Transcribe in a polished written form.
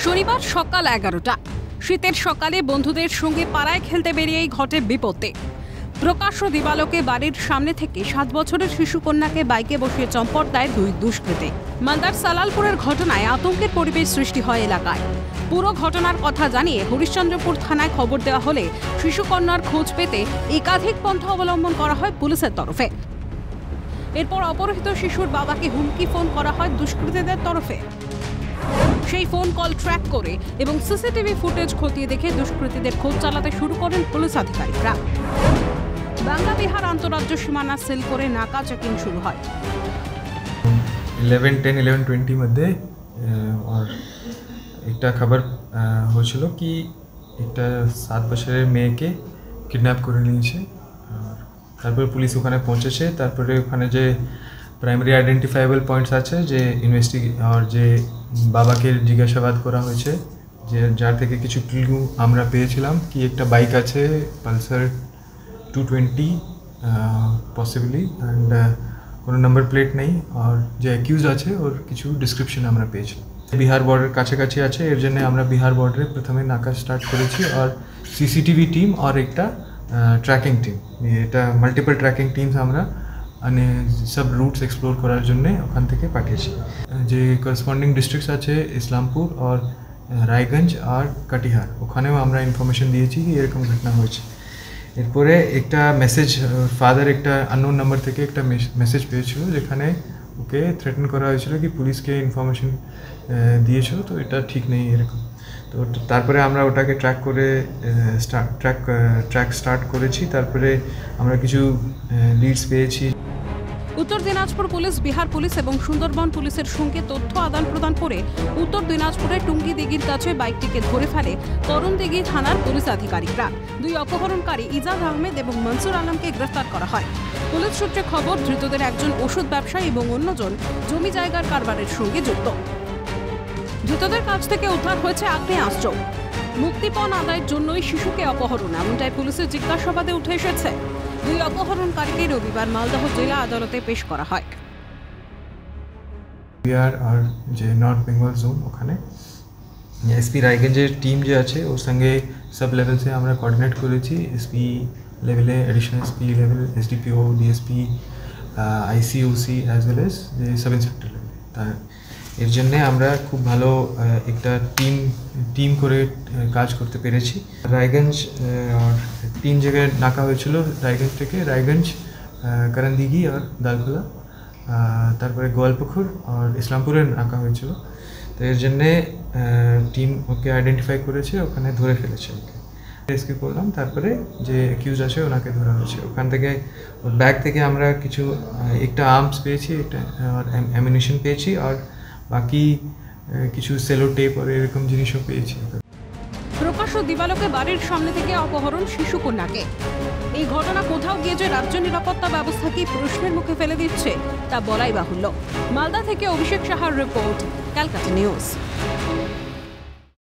শনিবার সকাল 11টা শীতের সকালে বন্ধুদের সঙ্গে পাড়ায় খেলতে বেরিয়েই ঘটে বিপত্তি। প্রকাশ্য দিবালোকে বাড়ির সামনে থেকে 7 বছরের শিশু কন্যাকে বাইকে বসিয়ে চম্পট দেয় দুই দুষ্কৃতী। মালদার সালালপুরের ঘটনায় আতঙ্কের পরিবেশ সৃষ্টি হয় এলাকায়। পুরো ঘটনার কথা জানিয়ে হরিশ্চন্দ্রপুর থানায় খবর দেওয়া হলে শিশু কন্যার খোঁজ পেতে একাধিক পন্থা অবলম্বন করা হয় পুলিশের তরফে। এরপর অপহৃত শিশুর বাবাকে হুমকি ফোন করা হয় দুষ্কৃতীদের তরফে। সেই ফোন কল ট্র্যাক করে এবং সিসিটিভি ফুটেজ খতিয়ে দেখে দুষ্কৃতীদের খোঁজ চালাতে শুরু করেন পুলিশ আধিকারিকরা। বাংলা বিহার আন্তঃরাজ্য সীমানা সিল করে নাকা চেকিং শুরু হয়। 11:10 11:20 মধ্যে আর একটা খবর হয়েছিল কি একটা 7 বছরের মেয়েকে কিডন্যাপ করে নিয়েছে। তারপরে পুলিশ ওখানে পৌঁছেছে। তারপরে ওখানে যে প্রাইমারি আইডেন্টিফাইবল পয়েন্টস আছে যে আর যে বাবাকে জিজ্ঞাসাবাদ করা হয়েছে, যে যার থেকে কিছু ক্লু আমরা পেয়েছিলাম কি একটা বাইক আছে পালসার 220 পসিবলি অ্যান্ড কোনো নাম্বার প্লেট নেই, আর যে অ্যাকিউজ আছে ওর কিছু ডিসক্রিপশন আমরা পেয়েছিলাম। বিহার বর্ডার কাছাকাছি আছে, এর জন্য আমরা বিহার বর্ডারে প্রথমে নাকা স্টার্ট করেছি আর সিসিটিভি টিম আর একটা ট্র্যাকিং টিম, এটা মাল্টিপল ট্র্যাকিং টিমস আমরা মানে সব রুটস এক্সপ্লোর করার জন্য ওখান থেকে পাঠিয়েছি। যে করসপন্ডিং ডিস্ট্রিক্টস আছে ইসলামপুর আর রায়গঞ্জ আর কাটিহার, ওখানেও আমরা ইনফরমেশন দিয়েছি কি এরকম ঘটনা হয়েছে। এরপরে একটা মেসেজ ফাদার একটা আননোন নাম্বার থেকে একটা মেসেজ পেয়েছিল যেখানে ওকে থ্রেটেন করা হয়েছিল কি পুলিশকে ইনফরমেশন দিয়েছিল, তো এটা ঠিক নেই এরকম। তো তারপরে আমরা ওটাকে ট্র্যাক করে ট্র্যাক স্টার্ট করেছি। তারপরে আমরা কিছু লিডস পেয়েছি। উত্তর দিনাজপুর পুলিশ, বিহার পুলিশ এবং সুন্দরবন পুলিশের সঙ্গে তথ্য আদান প্রদান করে উত্তর দিনাজপুরের টুঙ্গি দিঘির কাছে বাইকটিকে ধরে ফেলে করণদিঘি থানার পুলিশ আধিকারিকরা। দুই অপহরণকারী ইজাজ আহমেদ এবং মনসুর আলমকে গ্রেফতার করা হয়। পুলিশ সূত্রে খবর, ধৃতদের একজন ওষুধ ব্যবসায়ী এবং অন্যজন জমি জায়গার কারবারের সঙ্গে যুক্ত। ধৃতদের কাছ থেকে উদ্ধার হয়েছে আগ্নেয়াস্ত্র। মুক্তিপণ আদায়ের জন্যই শিশুকে অপহরণ, এমনটাই পুলিশের জিজ্ঞাসাবাদে উঠে এসেছে। দুই অপহরণকারীকে রবিবার মালদহ জেলা আদালতে পেশ করা হয়। বিহার আর যে নর্থ বেঙ্গল জোন ওখানে এসপি রায়গঞ্জের টিম যে আছে ওর সঙ্গে সব লেভেলসে আমরা কোঅর্ডিনেট করেছি। এসপি লেভেলে, additional SP level, SDPO, DSP, ICOC as well as যে সাব ইন্সপেক্টর লেভেলে। তার এর জন্যে আমরা খুব ভালো একটা টিম করে কাজ করতে পেরেছি। রায়গঞ্জ আর 3 জায়গায় নাকা হয়েছিল, রায়গঞ্জ থেকে রায়গঞ্জ, করণদিঘি আর দালখোলা, তারপরে গোয়ালপুকুর আর ইসলামপুরে নাকা হয়েছিল। তো এর জন্যে টিম ওকে আইডেন্টিফাই করেছে, ওখানে ধরে ফেলেছে ওকে রেস্কিউ করলাম। তারপরে যে অ্যাকিউজ আছে ওনাকে ধরা হয়েছে। ওখান থেকে ওর ব্যাগ থেকে আমরা কিছু একটা আর্মস পেয়েছি, একটা আর অ্যামিনিশন পেয়েছি, আর বাকি কিছু সেলো টেপ আর এরকম জিনিসও পেয়েছি। প্রকাশ্য দিবালোকে বাড়ির সামনে থেকে অপহরণ শিশু কন্যাকে। এই ঘটনা কোথাও গিয়ে যে রাজ্য নিরাপত্তা ব্যবস্থাকে প্রশ্নের মুখে ফেলে দিচ্ছে তা বলাই বাহুল্য। মালদা থেকে অভিষেক সাহার রিপোর্ট, ক্যালকাটা নিউজ।